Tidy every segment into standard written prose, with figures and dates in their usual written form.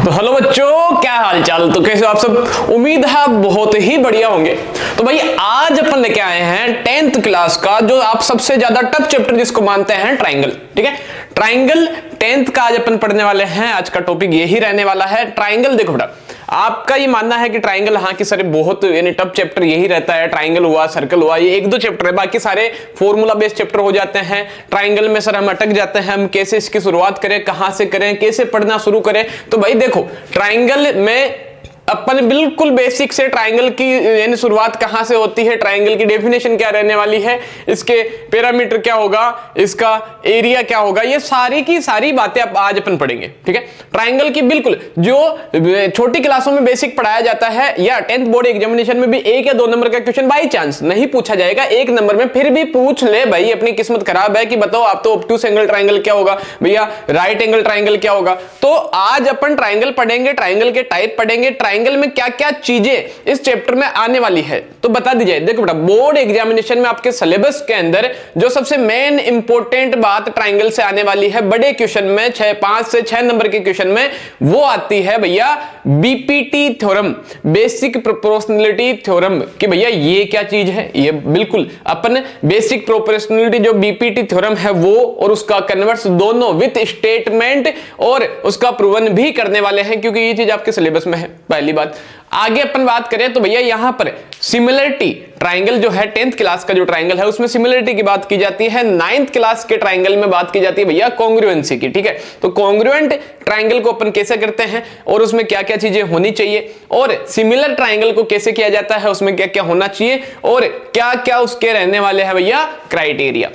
तो हेलो बच्चों, क्या हाल चाल। तो कैसे हो आप सब? उम्मीद है बहुत ही बढ़िया होंगे। तो भाई आज अपन लेके आए हैं 10th क्लास का जो आप सबसे ज्यादा टफ चैप्टर जिसको मानते हैं, ट्राइंगल। ठीक है, ट्राइंगल 10th का आज अपन पढ़ने वाले हैं। आज का टॉपिक यही रहने वाला है, ट्राइंगल। देखो बेटा, आपका ये मानना है कि ट्राइंगल, हाँ कि सर बहुत यानी टफ चैप्टर यही रहता है, ट्राइंगल हुआ, सर्कल हुआ, ये एक दो चैप्टर है, बाकी सारे फॉर्मूला बेस्ड चैप्टर हो जाते हैं। ट्राइंगल में सर हम अटक जाते हैं, हम कैसे इसकी शुरुआत करें, कहां से करें, कैसे पढ़ना शुरू करें। तो भाई देखो, ट्राइंगल में अपन बिल्कुल बेसिक से ट्राइंगल की यानी शुरुआत कहां से होती है, ट्राइंगल की डेफिनेशन क्या रहने वाली है, इसके पैरामीटर क्या होगा, इसका एरिया क्या होगा, ये सारी की सारी बातें आज अपन पढ़ेंगे। ठीक है, ट्राइंगल की बिल्कुल जो छोटी क्लासों में बेसिक पढ़ाया जाता है या 10th बोर्ड एग्जामिनेशन में भी 1 या 2 नंबर का क्वेश्चन बाई चांस नहीं पूछा जाएगा 1 नंबर में, फिर भी पूछ ले भाई, अपनी किस्मत खराब है कि बताओ आप तो ऑब्टूस एंगल ट्राइंगल क्या होगा भैया, राइट एंगल ट्राइंगल क्या होगा। तो आज अपन ट्राइंगल पढ़ेंगे, ट्राइंगल के टाइप पढ़ेंगे, ट्राइंगल में क्या क्या चीजें इस चैप्टर में आने वाली है तो बता दीजिए। देखो बेटा, बोर्ड एग्जामिनेशन में आपके सिलेबस के अंदर जो सबसे मेन इंपॉर्टेंट बात ट्राइंगल से आने वाली है, बड़े क्वेश्चन में 5 से 6 नंबर के क्वेश्चन में, वो आती है भैया BPT theorem, basic proportionality theorem. कि भैया ये क्या चीज है, ये बिल्कुल अपन बेसिक प्रोपोर्शनलिटी जो बीपीटी थ्योरम है वो और उसका कन्वर्स दोनों विथ स्टेटमेंट और उसका प्रूवन भी करने वाले हैं, क्योंकि ये चीज आपके सिलेबस में है। पहली बात। आगे अपन बात करें तो भैया यहां पर सिमिलरिटी, ट्राइंगल जो है 10th क्लास का जो ट्राइंगल है उसमें सिमिलरिटी की बात की जाती है। 9th क्लास के ट्राइंगल में बात की जाती है भैया कॉन्ग्रुएंसी की। ठीक है, तो कॉन्ग्रुएंट ट्राइंगल को अपन कैसे करते हैं और उसमें क्या क्या चीजें होनी चाहिए, और सिमिलर ट्राइंगल को कैसे किया जाता है, उसमें क्या क्या होना चाहिए और क्या क्या उसके रहने वाले हैं भैया क्राइटेरिया।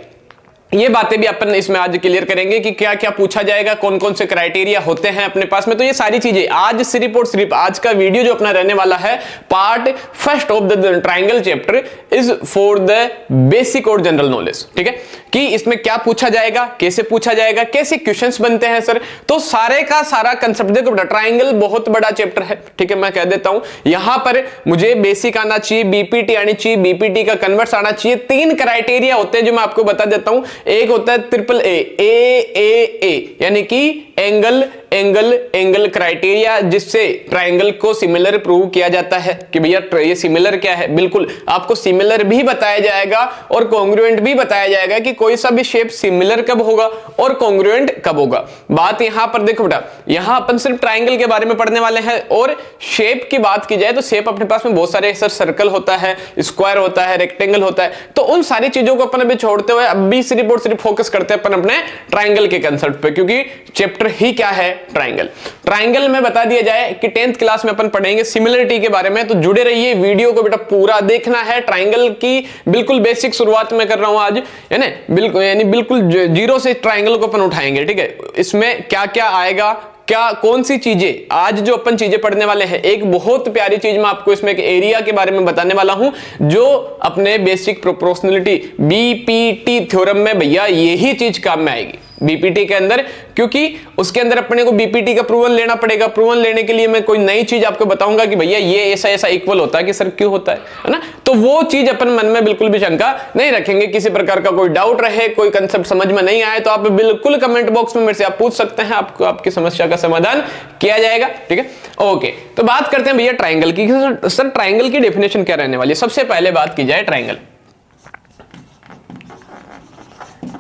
ये बातें भी अपन इसमें आज क्लियर करेंगे कि क्या क्या पूछा जाएगा, कौन कौन से क्राइटेरिया होते हैं अपने पास में। तो ये सारी चीजें आज सिर्फ और सिर्फ आज का वीडियो जो अपना रहने वाला है, part first of the triangle chapter is for the basic और जनरल नॉलेज। ठीक है, कि इसमें क्या पूछा जाएगा, कैसे पूछा जाएगा, कैसे क्वेश्चंस बनते हैं सर, तो सारे का सारा कंसेप्ट। देखो बेटा, ट्राइंगल बहुत बड़ा चैप्टर है। ठीक है, मैं कह देता हूं यहां पर मुझे बेसिक आना चाहिए, बीपीटी आनी चाहिए, बीपीटी का कन्वर्स आना चाहिए। 3 क्राइटेरिया होते हैं जो मैं आपको बता देता हूं। एक होता है ट्रिपल ए यानी कि एंगल एंगल एंगल क्राइटेरिया, जिससे ट्राइंगल को सिमिलर प्रूव किया जाता है कि भैया ये सिमिलर क्या है। बिल्कुल आपको सिमिलर भी बताया जाएगा और कॉन्ग्रुएंट भी बताया जाएगा कि कोई सा भी शेप सिमिलर कब होगा और कॉन्ग्रुएंट कब होगा। बात यहां पर देखो बेटा, यहां अपन सिर्फ ट्राइंगल के बारे में पढ़ने वाले हैं। और शेप की बात की जाए तो शेप अपने पास में बहुत सारे, सर सर्कल होता है, स्क्वायर होता है, रेक्टेंगल होता है, तो उन सारी चीजों को अपन अभी छोड़ते हुए अभी सिर्फ और सिर्फ फोकस करते हैं अपन अपने ट्राइंगल के कंसेप्ट पे, क्योंकि चैप्टर ही क्या है, ट्राइंगल। ट्राइंगल में बता दिया जाए कि 10th क्लास में अपन पढ़ेंगे सिमिलरिटी के बारे में, तो जुड़े रहिए, वीडियो को बेटा पूरा देखना है। ट्राइंगल की बिल्कुल बेसिक शुरुआत में कर रहा हूं आज, है ना, बिल्कुल यानी बिल्कुल जीरो से ट्राइंगल को अपन उठाएंगे। ठीक है, इसमें क्या क्या आएगा, क्या कौन सी चीजें आज जो अपन चीजें पढ़ने वाले हैं। एक बहुत प्यारी चीज मैं आपको इसमें एक एरिया के बारे में बताने वाला हूं, जो अपने बेसिक प्रोपोर्शनलिटी बीपीटी थ्योरम में भैया यही चीज काम में आएगी बीपीटी के अंदर, क्योंकि उसके अंदर अपने को बीपीटी का प्रूवन लेना पड़ेगा। प्रूवन लेने के लिए मैं कोई नई चीज आपको बताऊंगा कि भैया ये ऐसा ऐसा इक्वल होता है, कि सर क्यों होता है ना। तो वो चीज अपन मन में बिल्कुल भी शंका नहीं रखेंगे। किसी प्रकार का कोई डाउट रहे, कोई कंसेप्ट समझ में नहीं आए तो आप बिल्कुल कमेंट बॉक्स में मेरे से आप पूछ सकते हैं, आपको आपकी समस्या का समाधान किया जाएगा। ठीक है, ओके। तो बात करते हैं भैया ट्राइंगल की। सर ट्राइंगल की डेफिनेशन क्या रहने वाली है। सबसे पहले बात की जाए ट्राइंगल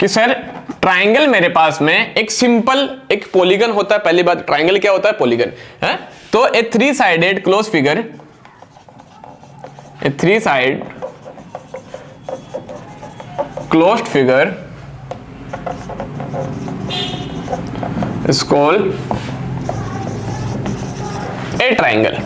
कि सर ट्राइंगल मेरे पास में एक सिंपल एक पॉलीगन होता है। पहली बात, ट्राइंगल क्या होता है, पॉलीगन है। तो ए 3 sided close figure, A 3 side closed figure is called a triangle.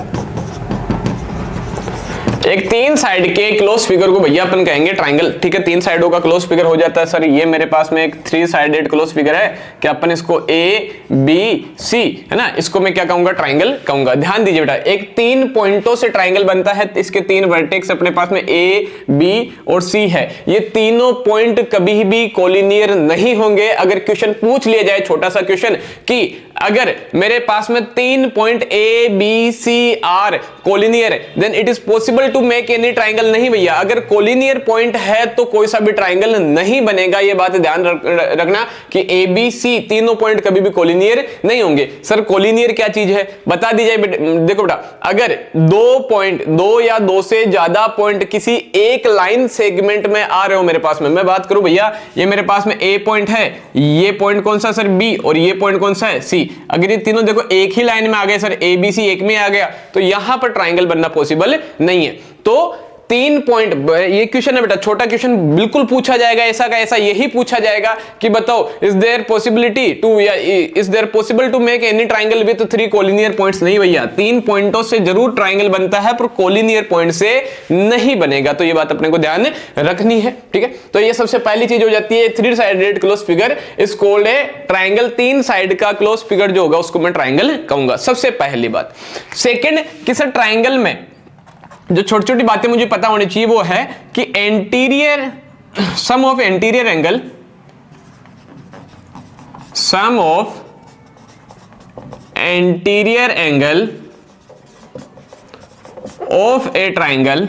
एक 3 साइड के क्लोज फिगर को भैया अपन कहेंगे ट्राइंगल। ठीक है, 3 साइडों का क्लोज फिगर हो जाता है। सर ये मेरे पास में एक 3 साइडेड क्लोज फिगर है, कि अपन इसको ए बी सी, है ना, इसको मैं क्या कहूंगा, ट्राइंगल कहूंगा। ध्यान दीजिए बेटा, एक 3 पॉइंटों से ट्राइंगल बनता है, इसके 3 वर्टेक्स अपने पास में ए बी और सी है। ये तीनों पॉइंट कभी भी कोलिनियर नहीं होंगे। अगर क्वेश्चन पूछ लिया जाए, छोटा सा क्वेश्चन, कि अगर मेरे पास में 3 point A B C are collinear है, then it is possible to make any triangle. नहीं भैया, अगर कोलिनियर पॉइंट है तो कोई सा भी ट्राइंगल नहीं बनेगा। ये बात ध्यान रखना कि ए बी सी तीनों पॉइंट कभी भी कोलिनियर नहीं होंगे। सर कोलिनियर क्या चीज है, बता दीजिए। देखो बेटा, अगर 2 या 2 से ज्यादा पॉइंट किसी एक लाइन सेगमेंट में आ रहे हो मेरे पास में, मैं बात करूं भैया, ये मेरे पास में ए पॉइंट है, ये पॉइंट कौन सा सर बी, और ये पॉइंट कौन सा है सी। अगर ये तीनों देखो एक ही लाइन में आ गए सर, ए बी सी एक में आ गया, तो यहां पर ट्राइंगल बनना पॉसिबल नहीं है। तो 3 पॉइंट, ये क्वेश्चन है बेटा, छोटा क्वेश्चन बिल्कुल पूछा जाएगा, ऐसा का ऐसा यही पूछा जाएगा कि बताओ इज देयर पॉसिबिलिटी टू या is there possible to make any triangle with 3 collinear points. नहीं भैया, 3 पॉइंटों से जरूर ट्राइंगल बनता है पर कोलिनियर पॉइंट से नहीं बनेगा। तो ये बात अपने को ध्यान रखनी है, ठीक है। तो ये सबसे पहली चीज हो जाती है, 3 sided close figure is called a triangle. 3 side का क्लोज फिगर जो होगा उसको मैं ट्राइंगल कहूंगा, सबसे पहली बात। सेकेंड, किसी ट्राइंगल में जो छोटी छोटी बातें मुझे पता होनी चाहिए वो है कि anterior sum of anterior angle, sum of anterior angle of a triangle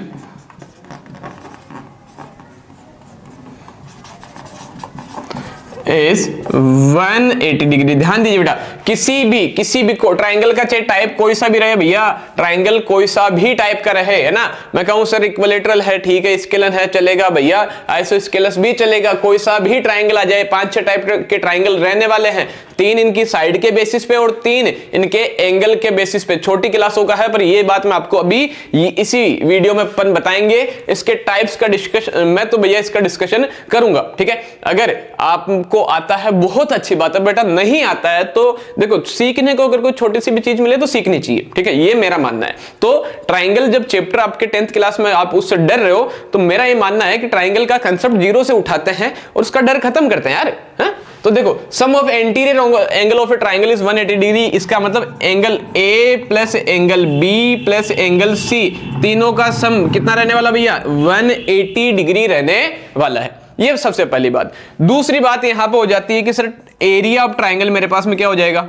is 180 degree. ध्यान दीजिए बेटा, किसी भी ट्राइंगल का चाहे टाइप कोई सा भी रहे भैया, ट्राइंगल कोई सा भी टाइप का रहे, है ना। मैं कहूं सर इक्विलेटरल है, ठीक है, स्केलन है, चलेगा भैया, आइसोस्केलस भी चलेगा, कोई सा भी ट्राइंगल आ जाए। 5-6 टाइप के ट्राइंगल रहने वाले हैं, 3 इनकी साइड के बेसिस पे और 3 इनके एंगल के बेसिस पे। छोटी क्लासों का है पर ये बात मैं आपको अभी इसी वीडियो में अपन बताएंगे। इसके टाइप्स का डिस्कशन मैं तो भैया इसका डिस्कशन करूंगा, ठीक है। अगर आपको आता है बहुत अच्छी बात है बेटा, नहीं आता है तो देखो सीखने को अगर कोई छोटी सी भी चीज मिले तो सीखनी चाहिए, ठीक है, ये मेरा मानना है। तो ट्राइंगल जब चैप्टर आपके 10th क्लास में आप उससे डर रहे हो तो मेरा ये मानना है कि ट्राइंगल का कंसेप्ट 0 से उठाते हैं और उसका डर खत्म करते हैं यार, है? तो देखो sum of anterior angle of a triangle is 180 degree. इसका मतलब angle A plus angle B plus angle C तीनों का सम कितना रहने वाला भैया, 180 डिग्री रहने वाला है। ये सबसे पहली बात। दूसरी बात यहां पे हो जाती है कि सर एरिया ऑफ ट्राइंगल मेरे पास में क्या हो जाएगा,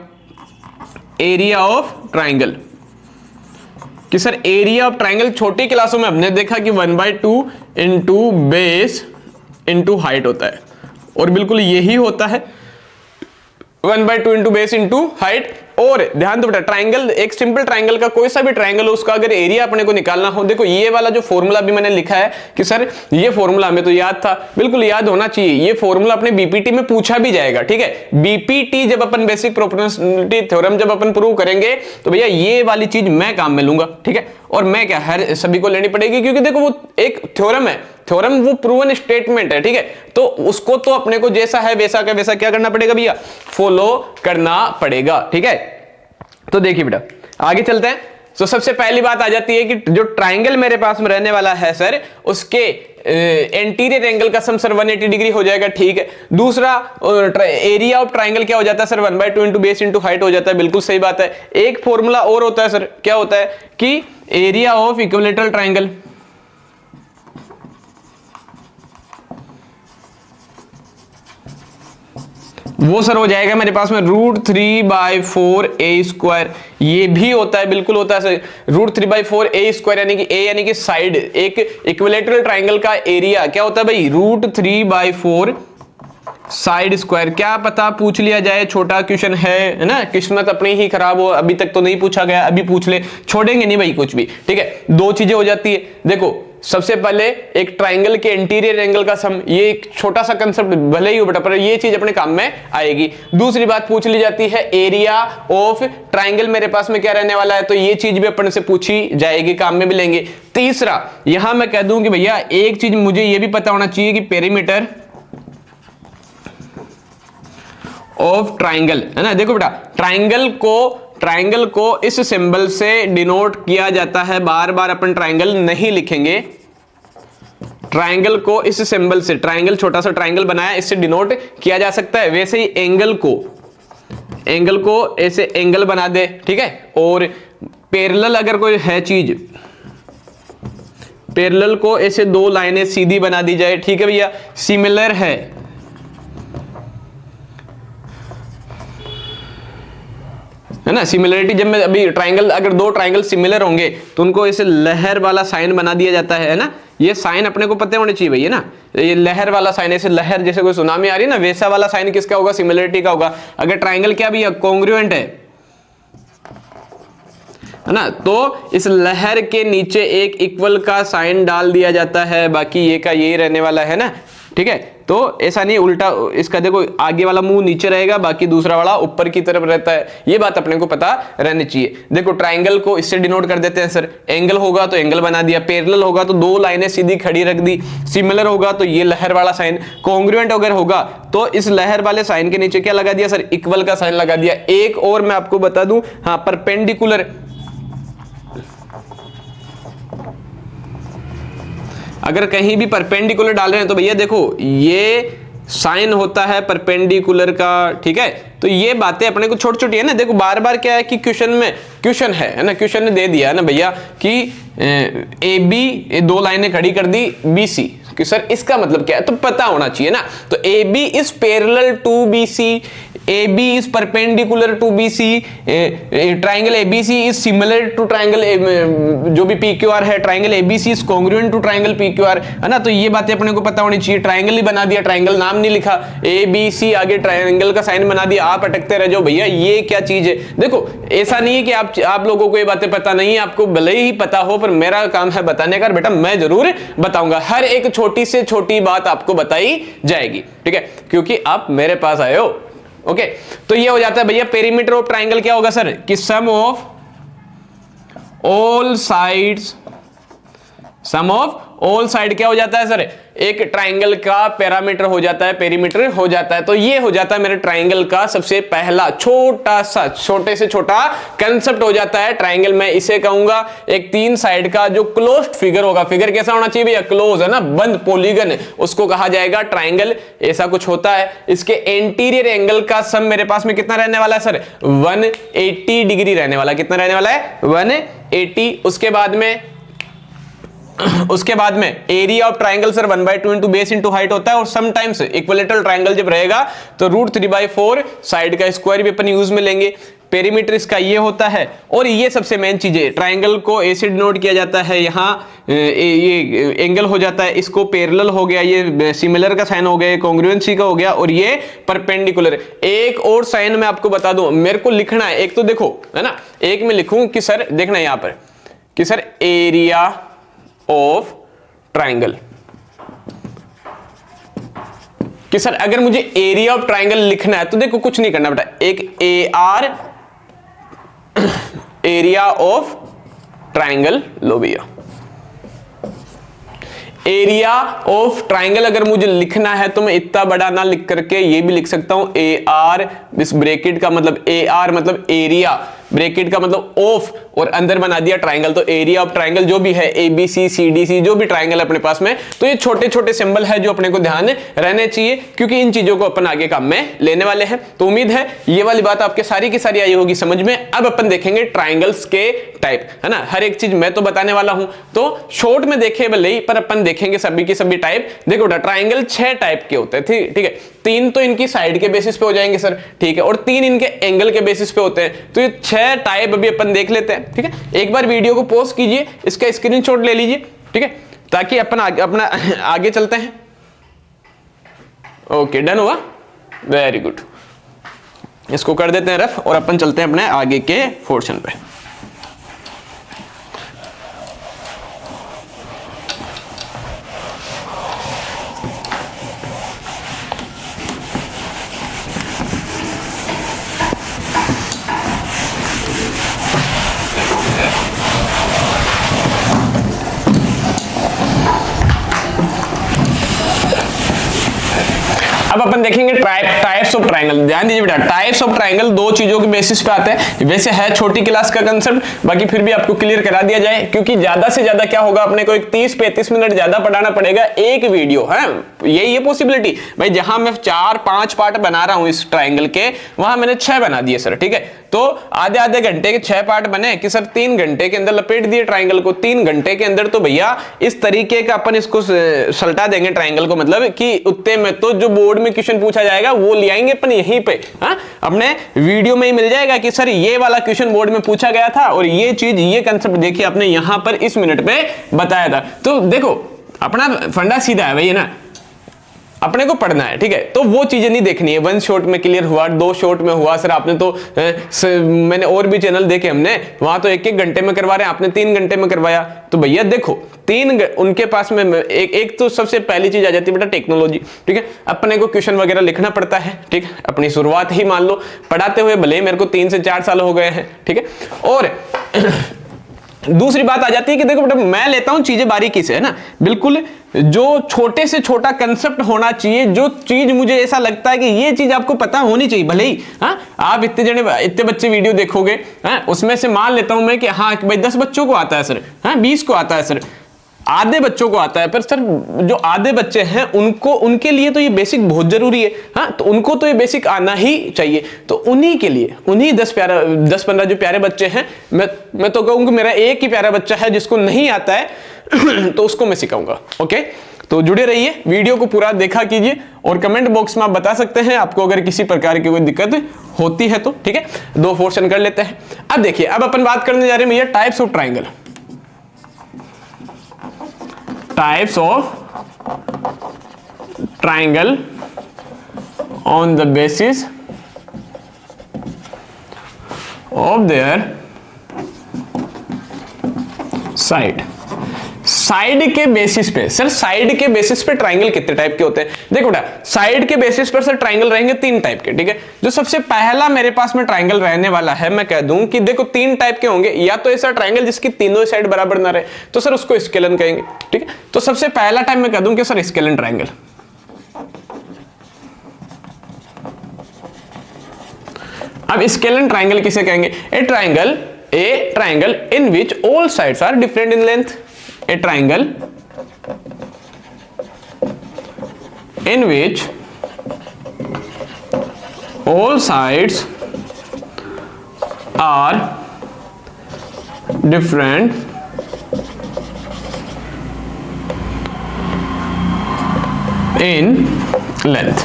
एरिया ऑफ ट्राइंगल, कि सर एरिया ऑफ ट्राइंगल छोटी क्लासों में हमने देखा कि 1/2 इंटू बेस इंटू हाइट होता है, और बिल्कुल यही होता है 1/2 इंटू बेस इंटू हाइट। और ध्यान दो बेटा, ट्राइंगल, एक सिंपल ट्राइंगल का कोई सा भी ट्राइंगल हो, उसका अगर एरिया अपने को निकालना हो, देखो ये वाला जो फॉर्मूला भी मैंने लिखा है कि सर ये फॉर्मूला हमें तो याद था, बिल्कुल याद होना चाहिए। ये फॉर्मूला अपने बीपीटी में पूछा भी जाएगा, ठीक है। बीपीटी जब अपन बेसिक प्रोपोर्शनलिटी थ्योरम जब अपन प्रूव करेंगे तो भैया ये वाली चीज मैं काम में लूंगा, ठीक है। और मैं क्या, हर सभी को लेनी पड़ेगी, क्योंकि देखो वो एक थ्योरम है, थ्योरम वो प्रूवन स्टेटमेंट है, ठीक है। तो उसको तो अपने को जैसा है वैसा का वैसा क्या करना पड़ेगा भैया, फॉलो करना पड़ेगा, ठीक है। तो देखिए बेटा आगे चलते हैं। तो सबसे पहली बात आ जाती है कि जो ट्राइंगल मेरे पास में रहने वाला है सर, उसके एंटीरियर एंगल का सम सर 180 डिग्री हो जाएगा, ठीक है। दूसरा एरिया ऑफ ट्राइंगल क्या हो जाता है sir, 1/2 into base into height हो जाता है, बिल्कुल सही बात है। एक फॉर्मूला और होता है सर, क्या होता है कि एरिया ऑफ इक्विलेटरल ट्राइंगल, वो सर हो जाएगा मेरे पास में √3/4 a स्क्वायर। ये भी होता है, बिल्कुल होता है सर, √3/4 a स्क्वायर, यानी कि a यानी कि साइड, एक इक्विलेटरल ट्राइंगल का एरिया क्या होता है भाई, √3/4 साइड स्क्वायर। क्या पता पूछ लिया जाए, छोटा क्वेश्चन है ना, किस्मत अपनी ही खराब हो, अभी तक तो नहीं पूछा गया, अभी पूछ ले, छोड़ेंगे नहीं भाई कुछ भी, ठीक है। 2 चीजें हो जाती है, देखो सबसे पहले एक ट्राइंगल के एंटीरियर एंगल का सम, ये एक छोटा सा कंसेप्ट भले ही हो बेटा पर ये चीज अपने काम में आएगी। दूसरी बात पूछ ली जाती है एरिया ऑफ ट्राइंगल मेरे पास में क्या रहने वाला है, तो ये चीज भी अपन से पूछी जाएगी, काम में भी लेंगे। तीसरा यहां मैं कह दूं कि भैया एक चीज मुझे ये भी पता होना चाहिए कि पेरीमीटर ऑफ ट्राइंगल, है ना। देखो बेटा ट्राइंगल को इस सिंबल से डिनोट किया जाता है, बार बार अपन ट्राइंगल नहीं लिखेंगे, ट्राइंगल को इस सिंबल से, ट्राइंगल छोटा सा ट्राइंगल बनाया इससे डिनोट किया जा सकता है। वैसे ही एंगल को ऐसे एंगल बना दे, ठीक है। और पैरेलल अगर कोई है चीज, पैरेलल को ऐसे 2 लाइनें सीधी बना दी जाए, ठीक है भैया। सिमिलर है है ना। सिमिलरिटी जब मैं अभी ट्राइंगल, अगर दो ट्राइंगल सिमिलर होंगे तो उनको ऐसे लहर वाला साइन बना दिया जाता है ना। ये साइन अपने को पता होने चाहिए भैया ना, ये लहर वाला साइन, ऐसे लहर जैसे कोई सुनामी आ रही है ना, वैसा वाला साइन किसका होगा, सिमिलरिटी का होगा। अगर ट्राइंगल क्या भैया कॉन्ग्रुएंट है ना, तो इस लहर के नीचे एक इक्वल का साइन डाल दिया जाता है, बाकी ये का यही रहने वाला है ना, ठीक है। तो ऐसा नहीं उल्टा, इसका देखो आगे वाला मुंह नीचे रहेगा, बाकी दूसरा वाला ऊपर की तरफ रहता है, ये बात अपने को पता रहनी चाहिए। देखो ट्राइंगल को इससे डिनोट कर देते हैं सर, एंगल होगा तो एंगल बना दिया, पैरेलल होगा तो दो लाइनें सीधी खड़ी रख दी, सिमिलर होगा तो ये लहर वाला साइन, कॉन्ग्रुएंट अगर होगा तो इस लहर वाले साइन के नीचे क्या लगा दिया सर, इक्वल का साइन लगा दिया। एक और मैं आपको बता दूं, हाँ परपेंडिकुलर, अगर कहीं भी परपेंडिकुलर डाल रहे हैं तो भैया देखो ये साइन होता है परपेंडिकुलर का, ठीक है। तो ये बातें अपने को छोटी छोटी है ना, देखो बार बार क्या है कि क्वेश्चन में क्वेश्चन है ना, क्वेश्चन ने दे दिया है ना भैया कि ए बी दो लाइनें खड़ी कर दी बी सी, कि सर इसका मतलब क्या है, तो पता होना चाहिए ना। तो A B is parallel to B C, A B is perpendicular to B C, triangle A B C is similar to triangle जो भी पी क्यू आर है, triangle A B C is congruent to triangle P Q R, है ना। तो ये बातें अपने को पता होनी चाहिए। ट्राइंगल ही बना दिया, ट्राइंगल नाम नहीं लिखा, ए बी सी आगे ट्राइंगल का साइन बना दिया, आप अटकते रह जाओ भैया ये क्या चीज है। देखो ऐसा नहीं है कि आप लोगों को ये बातें पता नहीं है, आपको भले ही पता हो, पर मेरा काम है बताने का, बेटा मैं जरूर बताऊंगा, हर एक छोटी से छोटी बात आपको बताई जाएगी, ठीक है, क्योंकि आप मेरे पास आए हो। ओके तो ये हो जाता है भैया पेरीमीटर ऑफ ट्राइंगल क्या होगा सर, कि sum of all sides, sum of all side क्या हो जाता है सर, एक ट्राइंगल का पैरामीटर हो जाता है, पेरीमीटर हो जाता है। तो ये हो जाता है मेरे ट्राइंगल का सबसे पहला छोटा सा, छोटे से छोटा कंसेप्ट हो जाता है ट्राइंगल। मैं इसे कहूंगा एक तीन साइड का जो क्लोज्ड फिगर होगा, फिगर कैसा होना चाहिए भैया, क्लोज है ना, बंद पॉलीगन, उसको कहा जाएगा ट्राइंगल, ऐसा कुछ होता है। इसके एंटीरियर एंगल का सम मेरे पास में कितना रहने वाला है सर, 180 डिग्री रहने वाला, कितना रहने वाला है 180। उसके बाद में area of triangle sir 1/2 into base into height होता है, और समटाइम्स इक्विलेटरल ट्राइंगल जब रहेगा तो √3/4 साइड का स्क्वायर भी अपन यूज में लेंगे। पेरीमीटर इसका ये होता है, और ये सबसे मेन चीज है, ट्राइंगल को ए से डिनोट किया जाता है, यहाँ ये एंगल हो जाता है, इसको पैरेलल हो गया, ये सिमिलर का साइन हो गया, कॉन्ग्रुएंसी का हो गया, और ये परपेंडिकुलर। एक और साइन मैं आपको बता दूं, मेरे को लिखना है, एक तो देखो है ना, एक में लिखूं कि सर देखना यहां पर कि सर एरिया ऑफ ट्राइंगल, कि सर अगर मुझे एरिया ऑफ ट्राइंगल लिखना है तो देखो कुछ नहीं करना बेटा, एक A R area of triangle लो भैया, एरिया ऑफ ट्राइंगल अगर मुझे लिखना है तो मैं इतना बड़ा ना लिख करके ये भी लिख सकता हूं, ए आर, इस ब्रैकेट का मतलब ए आर मतलब एरिया, ब्रैकेट का मतलब ऑफ, और अंदर बना दिया ट्राइंगल। तो एरिया ऑफ ट्राइंगल जो भी है, ए बी सी सी डी सी, जो भी ट्राइंगल अपने पास में, तो ये छोटे छोटे सिंबल है जो अपने को ध्यान रहने चाहिए, क्योंकि इन चीजों को अपन आगे काम में लेने वाले हैं। तो उम्मीद है ये वाली बात आपके सारी की सारी आई होगी समझ में। अब अपन देखेंगे ट्राइंगल्स के टाइप, है ना, हर एक चीज मैं तो बताने वाला हूं, तो शॉर्ट में देखे भले ही, पर अपन देखेंगे सभी की सभी टाइप। देखो ट्राइंगल 6 टाइप के होते हैं, ठीक है, 3 तो इनकी साइड के बेसिस पे हो जाएंगे सर, ठीक है, और 3 इनके एंगल के बेसिस पे होते हैं। तो ये 6 टाइप अभी अपन देख लेते हैं, ठीक है। एक बार वीडियो को पॉज कीजिए, इसका स्क्रीनशॉट ले लीजिए, ठीक है, ताकि अपन अपना आगे चलते हैं। ओके डन हुआ, वेरी गुड, इसको कर देते हैं रफ, और अपन चलते हैं अपने आगे के पोर्शन पे। अब अपन देखेंगे टाइप्स ऑफ ट्राइंगल। ध्यान दीजिए बेटा, टाइप्स ऑफ ट्राइंगल 2 चीजों के बेसिस पे आते हैं। वैसे है छोटी क्लास का कंसेप्ट, बाकी फिर भी आपको क्लियर करा दिया जाए, क्योंकि ज्यादा से ज्यादा क्या होगा, अपने को एक 30-35 मिनट ज्यादा पढ़ाना पड़ेगा एक वीडियो, है यही है पॉसिबिलिटी भाई, जहां मैं 4-5 पार्ट बना रहा हूं इस ट्राइंगल के, वहां मैंने 6 बना दिए सर, ठीक है। तो आधे आधे घंटे के 6 पार्ट बने कि सर 3 घंटे के अंदर लपेट दिए ट्राइंगल को, 3 घंटे के अंदर। तो भैया इस तरीके का अपन इसको सल्टा देंगे ट्राइंगल को, मतलब कि उतने में तो जो बोर्ड में क्वेश्चन पूछा जाएगा वो ले आएंगे अपन यहीं पे, हाँ अपने वीडियो में ही मिल जाएगा कि सर ये वाला क्वेश्चन बोर्ड में पूछा गया था और ये चीज, ये कंसेप्ट देखिए आपने यहां पर इस मिनट पे बताया था। तो देखो अपना फंडा सीधा है भैया ना, अपने को पढ़ना है, ठीक है। तो वो चीजें नहीं देखनी है 1 शॉट में क्लियर हुआ, 2 शॉट में हुआ। सर आपने तो मैंने और भी चैनल देखे हमने, वहां तो 1-1 घंटे में करवा रहे हैं, आपने 3 घंटे में करवाया। तो भैया देखो उनके पास में एक तो सबसे पहली चीज आ जाती है बेटा टेक्नोलॉजी, ठीक है। अपने को क्वेश्चन वगैरह लिखना पड़ता है, ठीक है। अपनी शुरुआत ही मान लो पढ़ाते हुए भले मेरे को 3 से 4 साल हो गए हैं, ठीक है। और दूसरी बात आ जाती है कि देखो बेटा मैं लेता हूं चीजें बारीकी से, है ना, बिल्कुल जो छोटे से छोटा कंसेप्ट होना चाहिए, जो चीज मुझे ऐसा लगता है कि ये चीज आपको पता होनी चाहिए। भले ही हाँ आप इतने बच्चे वीडियो देखोगे, हाँ उसमें से मान लेता हूं मैं कि हाँ भाई 10 बच्चों को आता है सर, हाँ 20 को आता है सर, आधे बच्चों को आता है, पर सर जो आधे बच्चे हैं उनके लिए तो ये बेसिक बहुत जरूरी है, हाँ तो उनको तो ये बेसिक आना ही चाहिए। तो उन्हीं के लिए, उन्हीं 10-15 जो प्यारे बच्चे हैं, मैं तो कहूंगा मेरा एक ही प्यारा बच्चा है जिसको नहीं आता है तो उसको मैं सिखाऊंगा, ओके। तो जुड़े रहिए, वीडियो को पूरा देखा कीजिए और कमेंट बॉक्स में आप बता सकते हैं आपको अगर किसी प्रकार की कोई दिक्कत होती है तो, ठीक है। 2 पोर्शन कर लेते हैं। अब देखिए, अब अपन बात करने जा रहे हैं भैया types of triangle, types of triangle on the basis of their side। Side के बेसिस पे, सर साइड के बेसिस पे ट्राइंगल कितने टाइप के होते हैं? देखो बेटा साइड के बेसिस पर सर ट्राइंगल रहेंगे 3 टाइप के, ठीक है। जो सबसे पहला मेरे पास में ट्राइंगल रहने वाला है, मैं कह दूं कि देखो 3 टाइप के होंगे। या तो ऐसा ट्राइंगल जिसकी तीनों साइड बराबर ना रहे, तो सर उसको स्केलन कहेंगे, ठीक है। तो सबसे पहला टाइप मैं कह दूं कि सर स्केलन ट्राइंगल। अब स्केलन ट्राइंगल किसे कहेंगे? A triangle in which all sides are different in length. A triangle in which all sides are different in length।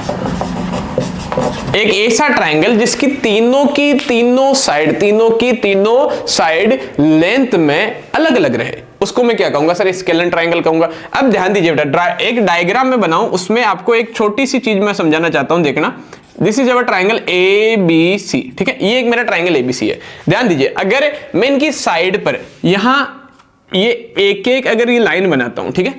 एक ऐसा ट्राइंगल जिसकी तीनों साइड लेंथ में अलग अलग रहे, उसको मैं क्या कहूंगा सर? स्केलन ट्राइंगल कहूंगा। अब ध्यान दीजिए बेटा, एक डायग्राम में बनाऊं, उसमें आपको एक छोटी सी चीज मैं समझाना चाहता हूं, देखना। This is our triangle ABC, ठीक है। ये एक मेरा ट्राइंगल ABC है। ध्यान दीजिए, अगर मैं इनकी साइड पर यहां ये एक अगर ये लाइन बनाता हूं, ठीक है,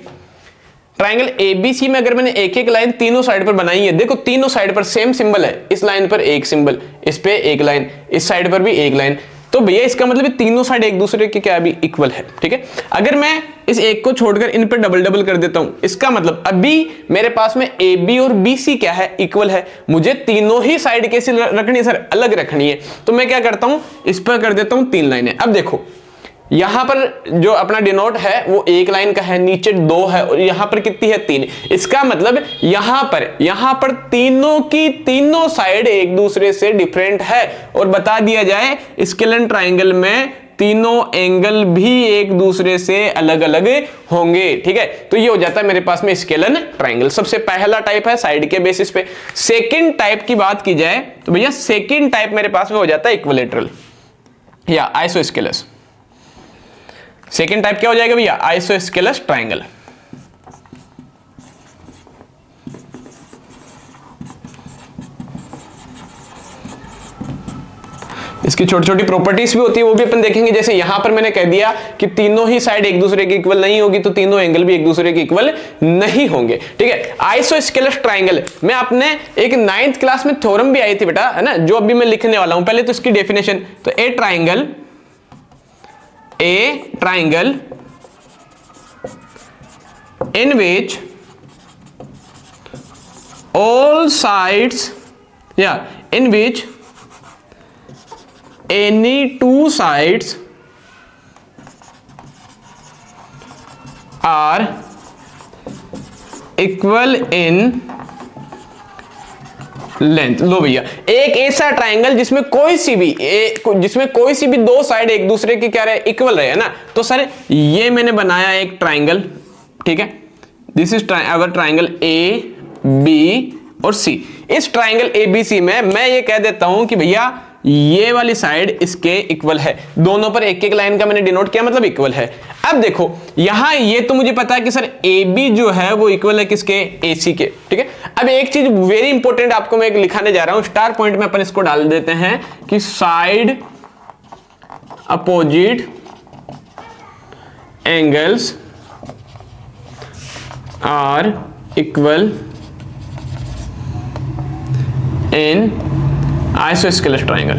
ट्राइंगल ABC में अगर मैंने एक लाइन तीनों साइड पर बनाई है, देखो तीनों साइड पर सेम सिंबल है, इस लाइन पर एक सिंबल, इस पे एक लाइन, इस साइड पर भी एक लाइन, तो भैया इसका मतलब तीनों साइड एक दूसरे के क्या अभी इक्वल है, ठीक है। अगर मैं इस एक को छोड़कर इन पे डबल कर देता हूं, इसका मतलब अभी मेरे पास में AB और BC क्या है? इक्वल है। मुझे तीनों ही साइड कैसे रखनी है सर? अलग रखनी है। तो मैं क्या करता हूं, इस पर कर देता हूं 3 लाइनें। अब देखो यहां पर जो अपना डिनोट है वो 1 लाइन का है, नीचे 2 है और यहां पर कितनी है? 3। इसका मतलब यहां पर तीनों साइड एक दूसरे से डिफरेंट है। और बता दिया जाए स्केलन ट्राइंगल में तीनों एंगल भी एक दूसरे से अलग अलग होंगे, ठीक है। तो ये हो जाता है मेरे पास में स्केलन ट्राइंगल। सबसे पहला टाइप है साइड के बेसिस पे। सेकंड टाइप की बात की जाए तो भैया सेकंड टाइप मेरे पास में हो जाता है इक्विलेटरल या आइसोस्केलस। सेकेंड टाइप क्या हो जाएगा भैया? Isosceles triangle. इसकी छोटी छोटी प्रॉपर्टीज भी होती है, वो भी अपन देखेंगे। जैसे यहां पर मैंने कह दिया कि तीनों ही साइड एक दूसरे के इक्वल नहीं होगी, तो तीनों एंगल भी एक दूसरे के इक्वल नहीं होंगे, ठीक है। आइसोस्केलस ट्राइंगल में आपने एक 9th क्लास में थ्योरम भी आई थी बेटा, है ना, जो अभी मैं लिखने वाला हूं। पहले तो इसकी डेफिनेशन, तो ए triangle in which all sides, in which any 2 sides are equal in length. लो भैया, एक ऐसा ट्राइंगल जिसमें कोई सी भी दो साइड एक दूसरे के क्या रहे, इक्वल रहे, है ना। तो सर ये मैंने बनाया एक ट्राइंगल, ठीक है, this is our triangle A B और सी। इस ट्राइंगल ए बी सी में मैं ये कह देता हूं कि भैया ये वाली साइड इसके इक्वल है, दोनों पर एक एक लाइन का मैंने डिनोट किया, मतलब इक्वल है। अब देखो यहां ये तो मुझे पता है कि सर ए बी जो है वो इक्वल है किसके, ए सी के, ठीक है। अब एक चीज वेरी इंपॉर्टेंट आपको मैं लिखाने जा रहा हूं, स्टार पॉइंट में अपन इसको डाल देते हैं कि side opposite angles are equal in isosceles triangle.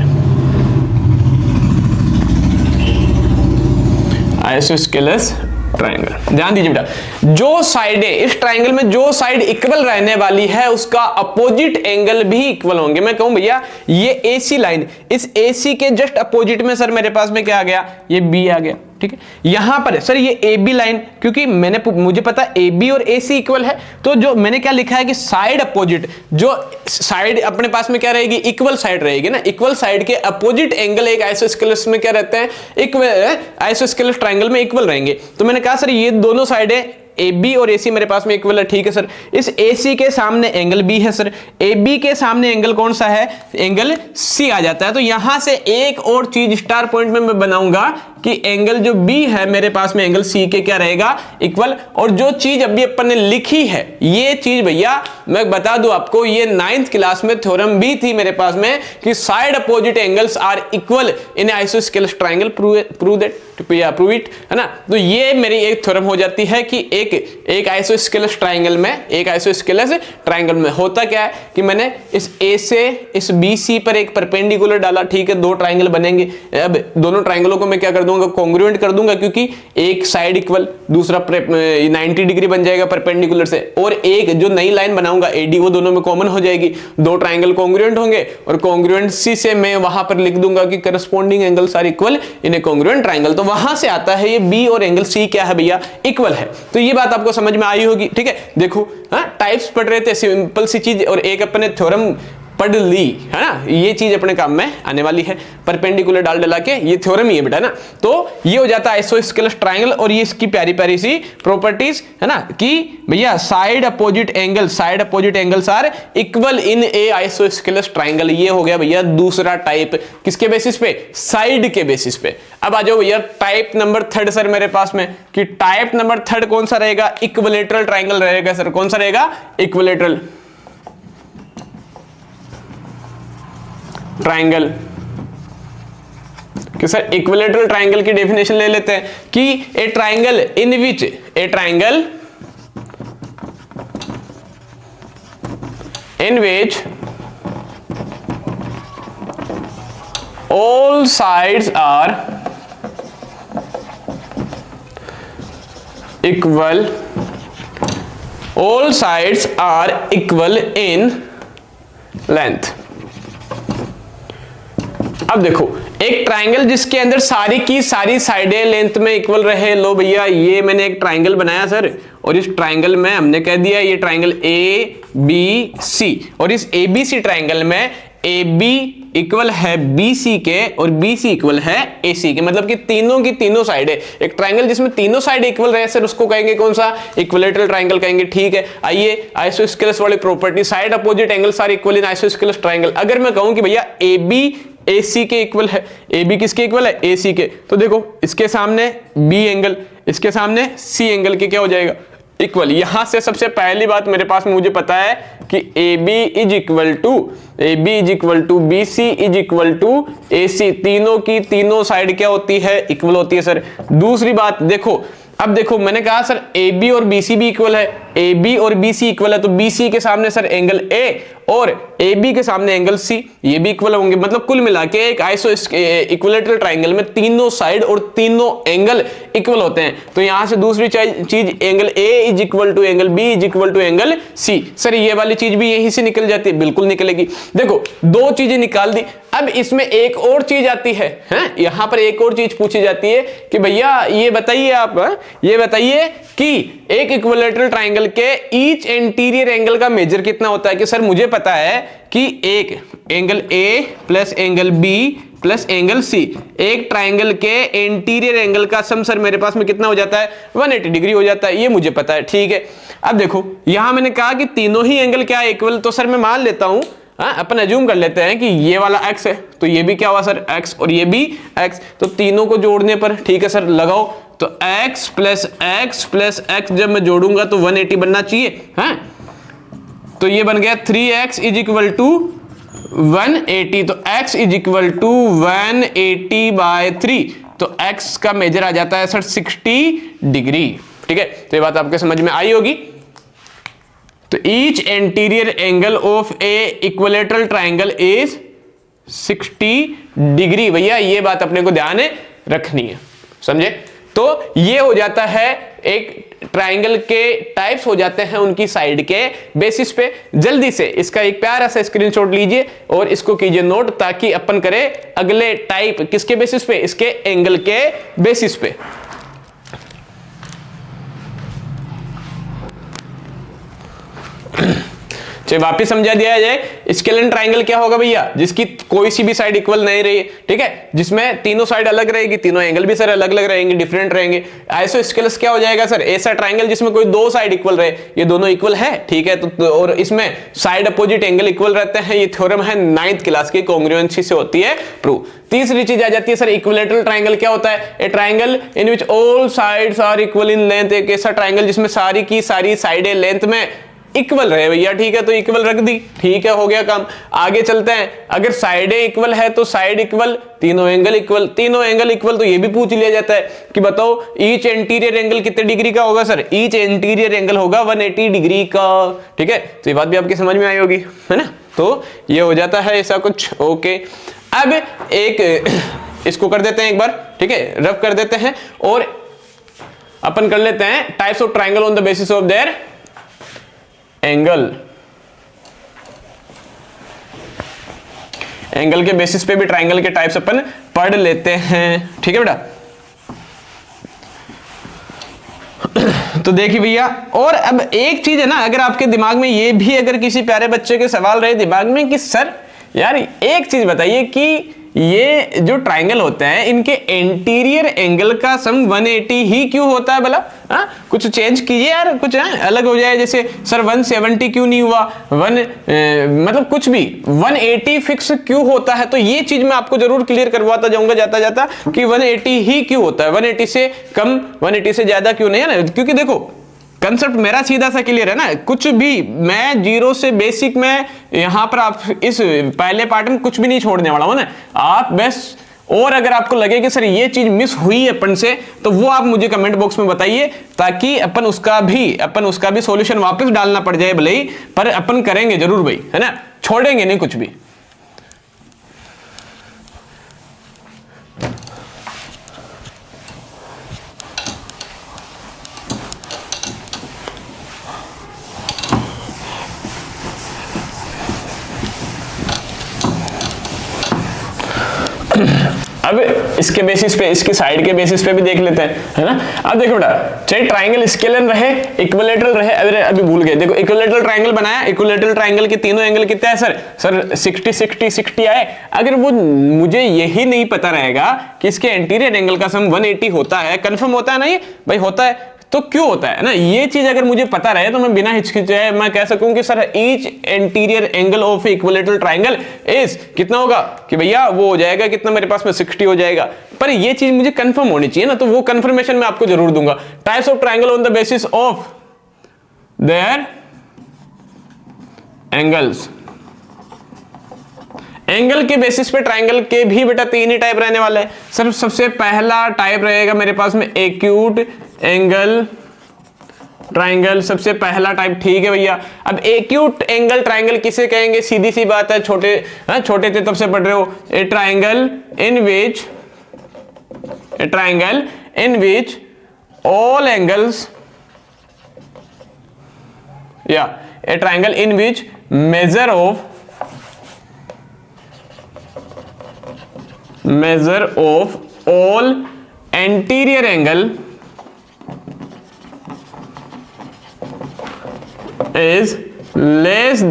Isosceles triangle, ध्यान दीजिए बेटा, जो साइडें इस ट्राइंगल में जो साइड इक्वल रहने वाली है उसका अपोजिट एंगल भी इक्वल होंगे। मैं कहूं भैया ये एसी लाइन, इस एसी के जस्ट अपोजिट में सर मेरे पास में क्या आ गया, ये बी आ गया, ठीक है। यहां पर सर ये ए बी लाइन, क्योंकि मुझे पता ए बी और ए सी इक्वल है, तो जो मैंने क्या लिखा है कि साइड अपोजिट, जो साइड अपने पास में क्या रहेगी, इक्वल साइड रहेगी ना, इक्वल साइड के अपोजिट एंगल एक आइसोस्केलस में क्या रहते हैं, इक्वल, आइसोस्केलस ट्राइंगल में इक्वल रहेंगे। तो मैंने कहा सर ये दोनों साइडें ए बी और ए सी मेरे पास में इक्वल है, ठीक है सर। इस ए सी के सामने एंगल बी है सर, ए बी के सामने एंगल कौन सा है, एंगल सी आ जाता है। तो यहां से एक और चीज स्टार पॉइंट में मैं बनाऊंगा कि एंगल जो बी है मेरे पास में एंगल सी के क्या रहेगा, इक्वल। और जो चीज अभी अपन ने लिखी है ये चीज भैया मैं बता दूं आपको, ये 9th क्लास में थ्योरम भी थी मेरे पास में कि side opposite angles are equal in isosceles triangle, prove it, है ना। तो ये मेरी एक थ्योरम हो जाती है कि एक आइसोस्केलस ट्राइंगल में होता क्या है कि मैंने इस ए से इस बी सी पर एक परपेंडिकुलर डाला, ठीक है, दो ट्राइंगल बनेंगे। अब दोनों ट्राइंगलों को मैं क्या कर दूंगा, कॉन्ग्रुएंट कर दूंगा, क्योंकि एक साइड इक्वल, दूसरा 90 डिग्री बन जाएगा परपेंडिकुलर से, और एक जो नई लाइन बनाऊंगा एडी वो दोनों में कॉमन हो जाएगी, दो ट्राइंगल कॉन्ग्रुएंट होंगे, और कॉन्ग्रुएंसी से मैं वहां पर लिख दूंगा कि corresponding angles are equal in a congruent triangle. तो वहां से आता है ये बी और एंगल सी क्या है भैया, इक्वल है। तो ये बात आपको समझ में आई होगी, ठीक है। देखो टाइप्स पढ़ रहे थे, सिंपल सी चीज, और एक अपने थ्योरम पढ़ ली, है ना, ये चीज अपने काम में आने वाली है। परपेंडिकुलर डाल डला के ये थ्योरम ही है बेटा ना। तो ये हो जाता है आइसोस्केलस ट्राइंगल, और ये इसकी प्यारी प्यारी सी प्रॉपर्टीज है ना कि भैया side opposite angles are equal in a isosceles triangle. ये हो गया भैया दूसरा टाइप, किसके बेसिस पे, साइड के बेसिस पे। अब आ जाओ भैया टाइप नंबर 3 सर मेरे पास में, कि टाइप नंबर 3 कौन सा रहेगा, इक्विलैटरल ट्राइंगल रहेगा सर। कौन सा रहेगा, इक्विलैटरल ट्राइंगल। कि सर इक्विलैटरल ट्राइंगल की डेफिनेशन ले लेते हैं कि ए triangle in which all sides are equal, all sides are equal in length। अब देखो एक ट्राइंगल जिसके अंदर सारी की सारी साइडें लेंथ में इक्वल रहे। लो भैया ये मैंने एक ट्राइंगल बनाया सर, और इस ट्राइंगल में हमने कह दिया ये ट्राइंगल ए बी सी, और इस ए बी सी ट्राइंगल में ए बी इक्वल है बी सी के और बी सी इक्वल है ए सी के, मतलब कि तीनों की तीनों साइडें, एक ट्राइंगल जिसमें तीनों साइड इक्वल रहे सर उसको कहेंगे कौन सा, इक्विलैटरल ट्राइंगल कहेंगे। ठीक है, आइए आइसोस्केलस वाली property, side opposite angles are equal in isosceles triangle. अगर मैं कहूं कि भैया ए बी ए सी के इक्वल है, ए बी किसके इक्वल है, ए सी के, तो देखो इसके सामने बी एंगल, इसके सामने सी एंगल के क्या हो जाएगा, इक्वल। यहां से सबसे पहली बात मेरे पास मुझे पता है कि A B is equal to B C is equal to A C, तीनों की तीनों साइड क्या होती है, इक्वल होती है सर। दूसरी बात देखो, अब देखो मैंने कहा सर ए बी और बी सी भी इक्वल है, ए बी और बी सी इक्वल है, तो बी सी के सामने सर एंगल ए और ए बी के सामने एंगल सी, ये भी इक्वल होंगे। मतलब कुल मिला के एक इक्विलैटरल ट्राइंगल में तीनों साइड और तीनों एंगल इक्वल होते हैं। तो यहां से दूसरी चीज angle A is equal to angle B is equal to angle C, sir ये वाली चीज भी यहीं से निकल जाती है, बिल्कुल निकलेगी। देखो दो चीजें निकाल दी, अब इसमें एक और चीज आती है, यहां पर एक और चीज पूछी जाती है कि भैया ये बताइए आप, ये बताइए कि एक इक्विलैटरल ट्राइंगल ट्राइंगल के ईच एंटीरियर एंगल का मेजर कितना होता है कि सर मुझे पता है कि एक angle A plus angle B plus angle C, एक ट्राइंगल के एंटीरियर एंगल का सम सर मेरे पास में कितना हो जाता है 180 डिग्री हो जाता है, ये मुझे पता है। ठीक है, अब देखो यहां मैंने कहा कि तीनों ही एंगल क्या है इक्वल, तो सर मैं मान लेता हूं, अपन अज्यूम कर लेते हैं कि ये वाला x है तो ये भी क्या हुआ सर x और ये भी x, तो तीनों को जोड़ने पर ठीक है सर लगाओ, तो x प्लस x जब मैं जोड़ूंगा तो 180 बनना चाहिए है, तो ये बन गया 3x इज इक्वल टू 180, तो x इज इक्वल टू 180/3, तो x का मेजर आ जाता है सर 60 डिग्री। ठीक है, तो ये बात आपके समझ में आई होगी। तो each anterior angle of A equilateral triangle is 60 degree. भैया ये बात अपने को ध्यान रखनी है, समझे। तो ये हो जाता है एक ट्राइंगल के टाइप्स हो जाते हैं उनकी साइड के बेसिस पे। जल्दी से इसका एक प्यारा सा स्क्रीनशॉट लीजिए और इसको कीजिए नोट, ताकि अपन करें अगले टाइप किसके बेसिस पे, इसके एंगल के बेसिस पे। चलिए वापिस समझा दिया जाए। स्केलेन ट्राइंगल क्या होगा भैया, जिसकी कोई सी भी साइड इक्वल नहीं रही, ठीक है, जिसमें तीनों साइड अलग रहेगी, तीनों एंगल भी सर अलग अलग रहेंगे, डिफरेंट रहेंगे। आइसोस्केलस क्या हो जाएगा सर, ऐसा ट्राइंगल जिसमें कोई दो साइड इक्वल रहे, ये दोनों इक्वल है, ठीक है, तो और इसमें साइड अपोजिट एंगल इक्वल रहते हैं। ये थ्योरम है 9th क्लास की, कॉन्ग्रुएंसी से होती है प्रूव। तीसरी चीज आ जाती है सर इक्विलैटरल ट्राइंगल। क्या होता है, a triangle in which all sides are equal in length. एक ऐसा ट्राइंगल जिसमें सारी की सारी साइडें लेंथ में इक्वल रहे भैया, ठीक है, तो इक्वल रख दी, ठीक है, हो गया काम। आगे चलते हैं, अगर साइडें इक्वल है तो साइड इक्वल, तीनों एंगल इक्वल, तीनों एंगल इक्वल, तो ये भी पूछ लिया जाता है कि बताओ ईच एंटीरियर एंगल कितने डिग्री का होगा सर, ईच एंटीरियर एंगल होगा 180 डिग्री का। ठीक है, तो ये बात भी आपकी समझ में आई होगी, है ना। तो ये हो जाता है ऐसा कुछ, ओके। अब एक इसको कर देते हैं एक बार, ठीक है, रफ कर देते हैं और अपन कर लेते हैं types of triangle on the basis of their angle. Angle के बेसिस पे भी ट्राइंगल के टाइप्स अपन पढ़ लेते हैं, ठीक है बेटा। तो देखिए भैया, और अब एक चीज है ना, अगर आपके दिमाग में ये भी, अगर किसी प्यारे बच्चे के सवाल रहे दिमाग में कि सर यार एक चीज बताइए कि ये जो ट्राइंगल होते हैं इनके एंटीरियर एंगल का सम 180 ही क्यों होता है भला, कुछ चेंज कीजिए यार, कुछ अलग हो जाए। जैसे सर 170 क्यों नहीं हुआ, मतलब कुछ भी 180 फिक्स क्यों होता है। तो ये चीज मैं आपको जरूर क्लियर करवाता जाऊंगा जाता जाता कि 180 ही क्यों होता है, 180 से कम 180 से ज्यादा क्यों नहीं, है ना। क्योंकि देखो कंसेप्ट मेरा सीधा सा क्लियर है ना, कुछ भी मैं जीरो से बेसिक में यहां पर आप इस पहले पार्ट में कुछ भी नहीं छोड़ने वाला हूं ना, आप बस। और अगर आपको लगे कि सर ये चीज मिस हुई है अपन से, तो वो आप मुझे कमेंट बॉक्स में बताइए, ताकि अपन उसका भी सॉल्यूशन वापस डालना पड़ जाए भले ही, पर अपन करेंगे जरूर भाई, है ना, छोड़ेंगे नहीं कुछ भी। अब इसके बेसिस पे, इसके साइड के बेसिस पे भी देख लेते हैं, है ना। अब देखो बेटा, चाहे ट्राइंगल स्केलर रहे, इक्विलैटरल रहे, अभी भूल गए, देखो इक्विलैटरल ट्राइंगल बनाया, इक्विलैटरल ट्राइंगल के तीनों एंगल कितने हैं सर 60 आए। अगर वो मुझे यही नहीं पता रहेगा कि इसके एंटीरियर एंगल का सम 180 होता है, कंफर्म होता है ना, ये भाई होता है, तो क्यों होता है ना, ये चीज अगर मुझे पता रहे तो मैं बिना हिचकिचाए मैं कह सकूं कि sir each anterior angle of equilateral triangle is कितना होगा, कि भैया वो हो जाएगा कितना, मेरे पास में 60 हो जाएगा। पर ये चीज मुझे कंफर्म होनी चाहिए ना, तो वो कंफर्मेशन मैं आपको जरूर दूंगा। Types of triangle on the basis of their angles. Angle के बेसिस पे ट्राइंगल के भी बेटा तीन ही टाइप रहने वाले हैं सर। सबसे पहला टाइप रहेगा मेरे पास में एक्यूट एंगल ट्राइंगल, सबसे पहला टाइप, ठीक है भैया। अब एक्यूट एंगल ट्राइंगल किसे कहेंगे, सीधी सी बात है, छोटे थे तब से पढ़ रहे हो। A triangle in which all angles, या a triangle in which measure of all interior angle is less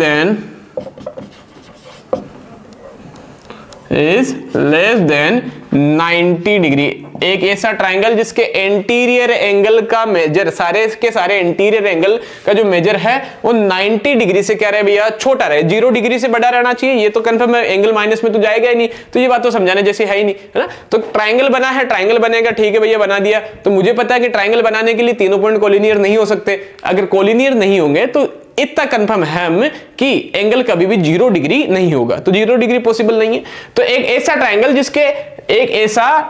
than 90 degree. एक ऐसा ट्राइंगल जिसके एंटीरियर एंगल का मेजर, सारे के सारे एंटीरियर एंगल का जो मेजर है वो 90 डिग्री से क्या रहे भैया, छोटा रहे। 0 डिग्री से बड़ा रहना चाहिए, ये तो कंफर्म है, एंगल माइनस में तो जाएगा ही नहीं, तो ये बात तो समझाने जैसी है ही नहीं, है ना। तो ट्राइंगल बना है, ट्राइंगल बनेगा, ठीक है भैया बना दिया। तो मुझे पता है कि ट्राइंगल बनाने के लिए तीनों पॉइंट कोलिनियर नहीं हो सकते। अगर कोलिनियर नहीं होंगे तो इतना कंफर्म है हम कि एंगल कभी भी 0 डिग्री नहीं होगा, तो 0 डिग्री पॉसिबल नहीं है। तो एक ऐसा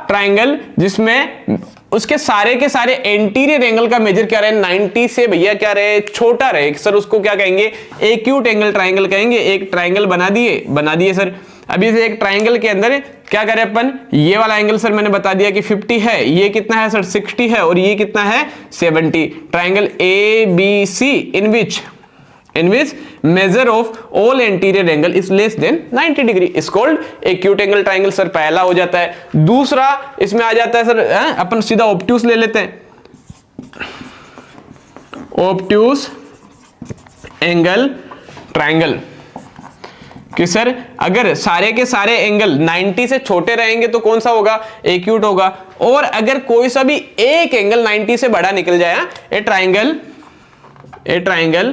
ट्राइंगल जिसमें उसके सारे के सारे एंटीरियर एंगल का मेजर क्या रहे, 90 से भैया क्या रहे, छोटा रहे, सर उसको क्या कहेंगे, एक्यूट एंगल ट्राइंगल कहेंगे। एक ट्राइंगल बना दिए सर। अभी से एक ट्राइंगल के अंदर क्या करें अपन, ये वाला एंगल सर मैंने बता दिया कि 50 है, ये कितना है सर 60 है, और ये कितना है 70। Triangle ABC in which measure of all anterior angle is less than 90 degree is called acute angle triangle। Sir पहला हो जाता है। दूसरा इसमें आ जाता है सर, अपन सीधा ऑब्ट्यूस ले लेते हैं, ऑब्ट्यूस एंगल ट्राइंगल कि सर अगर सारे के सारे एंगल 90 से छोटे रहेंगे तो कौन सा होगा, एक्यूट होगा। और अगर कोई सा भी एक एंगल 90 से बड़ा निकल जाए, ए triangle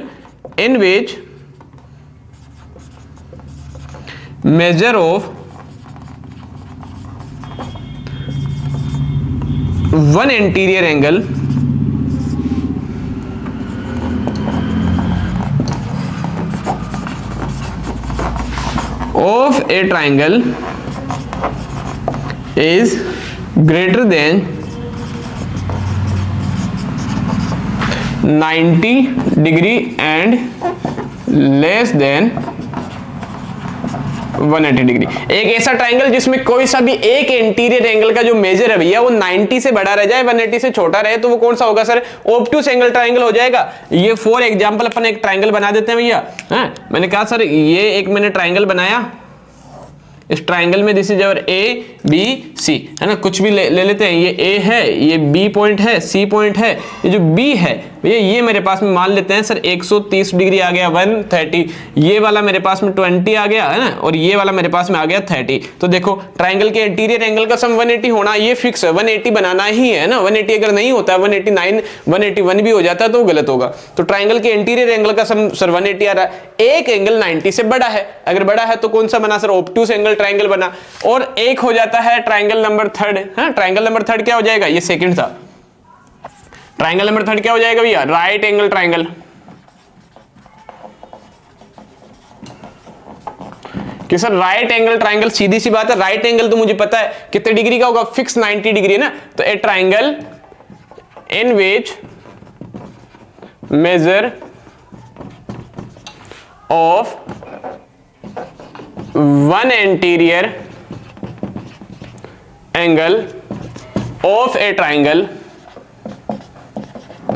in which measure of one anterior angle of a triangle is greater than 90 degree and less than 180 degree. एक ऐसा ट्राइंगल जिसमें कोई सा भी एक एंटीरियर एंगल का जो मेजर है भैया वो 90 से बड़ा रह जाए, 180 से छोटा रहे, तो वो कौन सा होगा सर, ऑब्ट्यूस एंगल ट्राइंगल हो जाएगा। ये फॉर एग्जांपल अपन एक ट्राइंगल बना देते हैं भैया। मैंने कहा सर ये एक मैंने ट्राइंगल बनाया, इस ट्राइंगल में दिस इज अवर ABC, है ना, कुछ भी ले लेते हैं। ये A है, ये B पॉइंट है, C पॉइंट है, ये जो B है भैया ये मेरे पास में मान लेते हैं सर 130 डिग्री आ गया, 130। ये वाला मेरे पास में 20 आ गया, है ना, और ये वाला मेरे पास में आ गया 30। तो देखो ट्राइंगल के इंटीरियर एंगल का सम 180 होना ये फिक्स है, 180 बनाना ही है ना। 180 अगर नहीं होता है, 189 181 भी हो जाता है तो गलत होगा। तो ट्राइंगल के इंटीरियर एंगल का सम सर 180 आ रहा है। एक एंगल 90 से बड़ा है, अगर बड़ा है तो कौन सा बना सर, ऑब्ट्यूस एंगल ट्राइंगल बना। और एक हो जाता है ट्राइंगल नंबर 3, ट्राइंगल नंबर 3 क्या हो जाएगा, ये सेकंड था। ट्राइंगल नंबर 3 क्या हो जाएगा भैया, राइट एंगल ट्राइंगल। कि सर राइट एंगल ट्राइंगल, सीधी सी बात है, राइट एंगल तो मुझे पता है कितने डिग्री का होगा, फिक्स 90 डिग्री है ना। तो ए triangle in which measure of one anterior angle of a triangle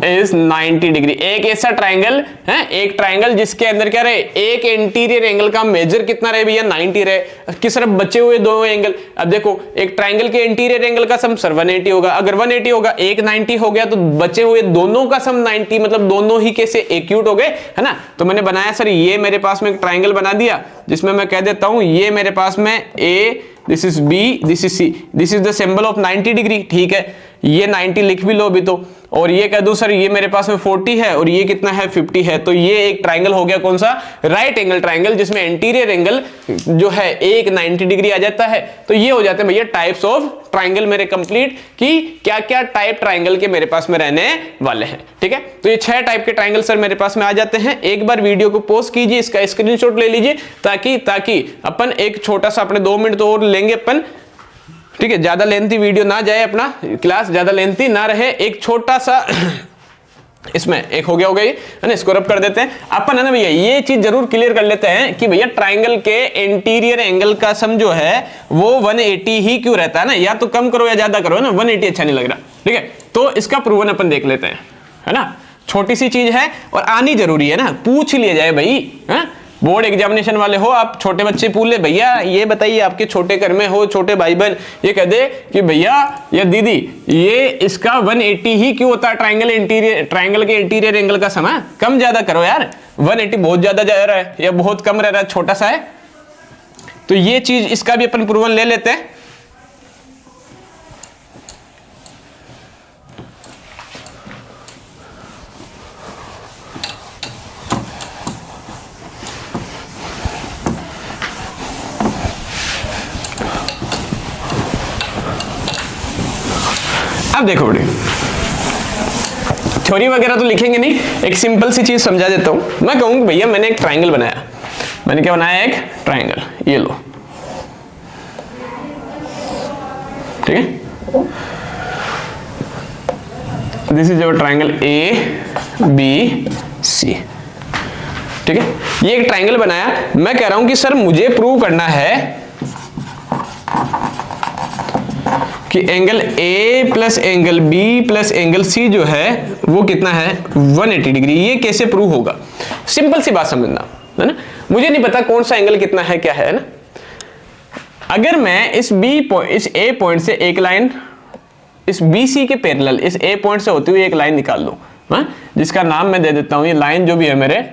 is 90 degree. एक ऐसा ट्राइंगल है, एक ट्राइंगल जिसके अंदर क्या रहे, एक एंटीरियर एंगल का मेजर कितना रहे भैया, 90 रहे। किस तरफ बचे हुए दो एंगल, अब देखो एक ट्राइंगल के एंटीरियर एंगल का सम सर 180 होगा। अगर 180 होगा, एक 90 हो गया, तो बचे हुए दोनों का सम 90, मतलब दोनों ही कैसे एक्यूट हो गए, है ना। तो मैंने बनाया सर, ये मेरे पास में एक ट्राइंगल बना दिया जिसमें मैं कह देता हूं ये मेरे पास में A, this is B, this is C, this is the symbol of 90 degree, ठीक है। ये 90 लिख भी लो अभी तो, और ये कह दूं सर ये मेरे पास में 40 है और ये कितना है 50 है। तो ये एक ट्राइंगल हो गया, कौन सा, राइट एंगल ट्राइंगल, जिसमें एंटीरियर एंगल जो है एक 90 डिग्री आ जाता है। तो ये हो जाते हैं भैया टाइप्स ऑफ ट्राइंगल मेरे कंप्लीट, कि क्या क्या टाइप ट्राइंगल के मेरे पास में रहने वाले हैं, ठीक है। तो ये 6 टाइप के ट्राइंगल सर मेरे पास में आ जाते हैं। एक बार वीडियो को पॉज कीजिए, इसका स्क्रीनशॉट ले लीजिए, ताकि अपन एक छोटा सा अपने 2 मिनट तो और लेंगे अपन, ठीक है, ज्यादा लेंथी वीडियो ना जाए, अपना क्लास ज्यादा लेंथी ना रहे। एक छोटा सा इसमें एक हो गई है ना, इसको रब कर देते हैं अपन, है ना भैया। ये चीज जरूर क्लियर कर लेते हैं कि भैया ट्राइंगल के एंटीरियर एंगल का सम जो है वो 180 ही क्यों रहता है ना, या तो कम करो या ज्यादा करो ना, 180 अच्छा नहीं लग रहा, ठीक है। तो इसका प्रूवन अपन देख लेते हैं, है ना। छोटी सी चीज है और आनी जरूरी है ना, पूछ लिया जाए भाई, है बोर्ड एग्जामिनेशन वाले हो आप, छोटे बच्चे पूछ ले भैया ये बताइए, आपके छोटे घर में हो छोटे भाई बहन, ये कह दे कि भैया या दीदी ये इसका 180 ही क्यों होता है, ट्राइंगल के इंटीरियर एंगल का समय कम ज्यादा करो यार, 180 बहुत ज्यादा जा रहा है या बहुत कम रह रहा है, छोटा सा है। तो ये चीज इसका भी अपन प्रूवन ले लेते हैं। अब देखो बेटे, थ्योरी वगैरह तो लिखेंगे नहीं, एक सिंपल सी चीज समझा देता हूं। मैं कहूंगा भैया मैंने एक ट्राइंगल बनाया, मैंने क्या बनाया, एक ट्राइंगल, ये लो, ठीक है, this is your triangle ABC, ठीक है, ये एक ट्राइंगल बनाया। मैं कह रहा हूं कि सर मुझे प्रूव करना है कि angle A plus angle B plus angle C जो है वो कितना है, 180 डिग्री। ये कैसे प्रूव होगा, सिंपल सी बात समझना है ना, मुझे नहीं पता कौन सा एंगल कितना है क्या है ना। अगर मैं इस A पॉइंट से एक लाइन इस BC के पैरेलल इस A पॉइंट से होती हुई एक लाइन निकाल दूं, जिसका नाम मैं दे देता हूं, ये लाइन जो भी है मेरे,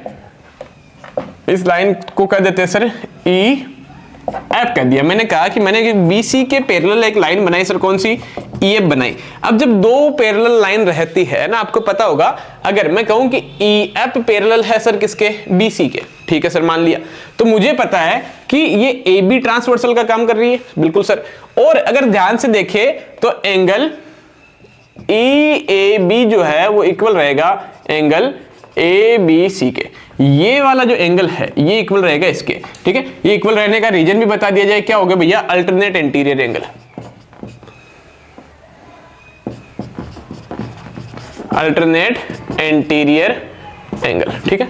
इस लाइन को कह देते हैं सर EF कर दिया। मैंने कहा कि मैंने BC के पैरेलल एक लाइन बनाई सर, कौन सी, EF बनाई। अब जब दो पैरेलल लाइन रहती है ना, आपको पता होगा, अगर मैं कहूं कि EF पैरेलल है सर किसके, BC के, ठीक है सर, मान लिया, तो मुझे पता है कि ये AB ट्रांसवर्सल का काम कर रही है, बिल्कुल सर। और अगर ध्यान से देखें तो एंगल EAB जो है वो इक्वल रहेगा एंगल ABC के, ये वाला जो एंगल है ये इक्वल रहेगा इसके, ठीक है। ये इक्वल रहने का रीजन भी बता दिया जाए, क्या हो गया भैया, alternate interior angle, alternate interior angle, ठीक है।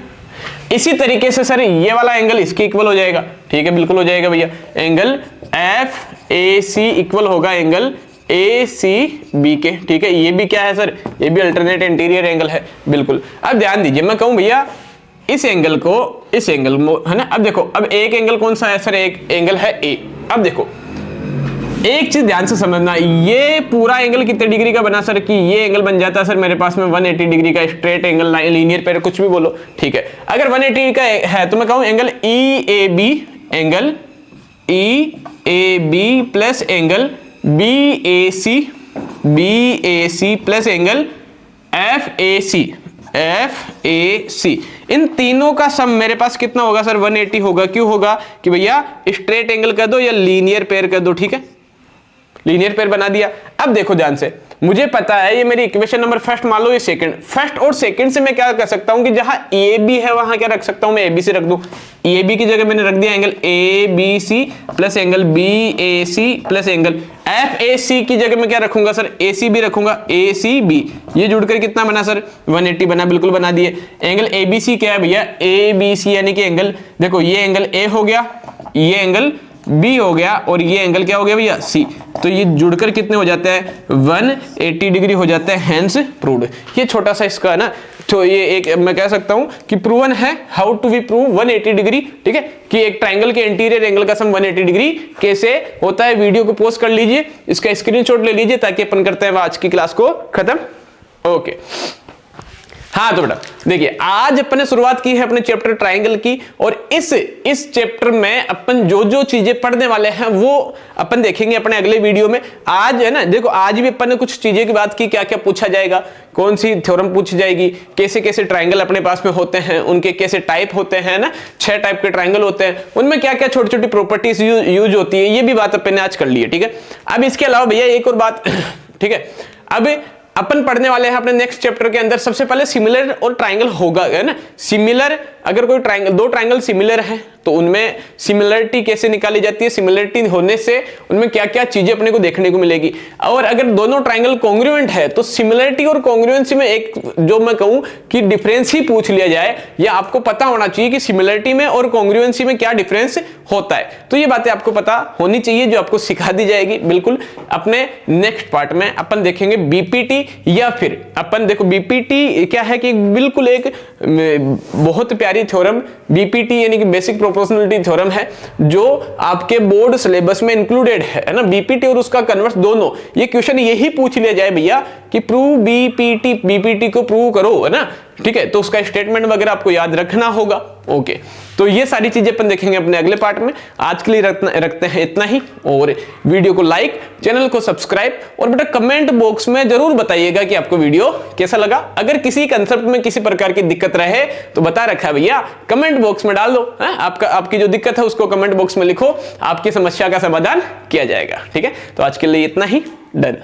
इसी तरीके से सर ये वाला एंगल इसके इक्वल हो जाएगा, ठीक है, बिल्कुल हो जाएगा भैया, एंगल FAC इक्वल होगा एंगल ACB के, ठीक है। ये भी क्या है सर, ये भी अल्टरनेट इंटीरियर एंगल है, बिल्कुल। अब ध्यान दीजिए, मैं कहूं भैया इस एंगल को इस एंगल है ना, अब देखो, अब एक एंगल कौन सा है सर, एक एंगल है A। अब देखो एक चीज ध्यान से समझना, ये पूरा एंगल कितने डिग्री का बना सर, कि ये एंगल बन जाता है सर मेरे पास में 180 डिग्री का, स्ट्रेट एंगल, लीनियर पैर, कुछ भी बोलो, ठीक है। अगर 180 का है तो मैं कहूं angle EAB, angle EAB plus angle BAC plus angle FAC, इन तीनों का सम मेरे पास कितना होगा सर, 180 होगा। क्यों होगा, कि भैया स्ट्रेट एंगल कर दो या लीनियर पेयर कर दो, ठीक है, लीनियर पेयर बना दिया। अब देखो ध्यान से, मुझे पता है ये मेरी इक्वेशन नंबर फर्स्ट, मान लो ये सेकंड, फर्स्ट और सेकंड से मैं क्या कर सकता हूं कि जहां AB है वहां क्या रख सकता हूं, मैं ABC रख दूं। AB की जगह मैंने रख दिया angle ABC plus angle BAC plus angle FAC की जगह मैं क्या रखूंगा सर, ACB रखूंगा, ACB। ये जुड़कर कितना बना सर, 180 बना, बिल्कुल बना दिए। एंगल ABC क्या है भैया, ABC यानी कि एंगल, देखो ये एंगल A हो गया, ये एंगल B हो गया, और ये एंगल क्या हो गया भैया, C। तो ये जुड़कर कितने हो जाते हैं, 180 डिग्री हो जाता है, हेंस प्रूव्ड। ये छोटा सा इसका है ना, तो ये एक मैं कह सकता हूं कि प्रूवन है, how to be prove 180 degree, ठीक है, कि एक ट्राइंगल के इंटीरियर एंगल का सम 180 डिग्री कैसे होता है। वीडियो को पोस्ट कर लीजिए, इसका स्क्रीनशॉट ले लीजिए, ताकि अपन करते हैं आज की क्लास को खत्म। ओके, हाँ तो बेटा देखिए, आज अपन ने शुरुआत की है अपने चैप्टर ट्राइंगल की, और इस चैप्टर में अपन जो जो चीजें पढ़ने वाले हैं वो अपन देखेंगे अपने अगले वीडियो में। आज है ना, देखो आज भी अपन ने कुछ चीजें की बात की, क्या क्या पूछा जाएगा, कौन सी थ्योरम पूछी जाएगी, कैसे कैसे ट्राइंगल अपने पास में होते हैं, उनके कैसे टाइप होते हैं ना, 6 टाइप के ट्राइंगल होते हैं, उनमें क्या क्या छोटी छोटी प्रॉपर्टीज यूज होती है, ये भी बात अपन ने आज कर ली है, ठीक है। अब इसके अलावा भैया एक और बात, ठीक है, अब अपन पढ़ने वाले हैं अपने नेक्स्ट चैप्टर के अंदर, सबसे पहले सिमिलर और ट्राइंगल होगा, है ना। सिमिलर, अगर कोई ट्राइंगल, दो ट्राइंगल सिमिलर है तो उनमें सिमिलरिटी कैसे निकाली जाती है, सिमिलरिटी होने से उनमें क्या क्या चीजें अपने को देखने को मिलेगी, और अगर दोनों ट्राइंगल कॉन्ग्रुएंट है तो सिमिलरिटी और कॉन्ग्रुएंसी में एक जो मैं कहूं कि डिफरेंस ही पूछ लिया जाए, या आपको पता होना चाहिए कि सिमिलरिटी में और कॉन्ग्रुएंसी में क्या डिफरेंस होता है। तो ये बातें आपको पता होनी चाहिए, जो आपको सिखा दी जाएगी बिल्कुल। अपने नेक्स्ट पार्ट में अपन देखेंगे बीपीटी, या फिर अपन देखो बीपीटी क्या है कि बिल्कुल एक बहुत प्यारी प्यारी थ्योरम बीपीटी यानी कि बेसिक प्रोपोर्शनलिटी थ्योरम है, जो आपके बोर्ड सिलेबस में इंक्लूडेड है ना। बीपीटी और उसका कन्वर्स दोनों, ये क्वेश्चन यही पूछ लिया जाए भैया कि प्रूव बीपीटी, बीपीटी को प्रूव करो, है ना, ठीक है, तो उसका स्टेटमेंट वगैरह आपको याद रखना होगा। ओके, तो ये सारी चीजें अपन देखेंगे अपने अगले पार्ट में। आज के लिए रखते हैं इतना ही, और वीडियो को लाइक, चैनल को सब्सक्राइब, और बेटा कमेंट बॉक्स में जरूर बताइएगा कि आपको वीडियो कैसा लगा। अगर किसी कंसेप्ट में किसी प्रकार की दिक्कत रहे तो बता रखा है भैया, कमेंट बॉक्स में डाल दो। आपकी जो दिक्कत है उसको कमेंट बॉक्स में लिखो, आपकी समस्या का समाधान किया जाएगा। ठीक है, तो आज के लिए इतना ही, डन।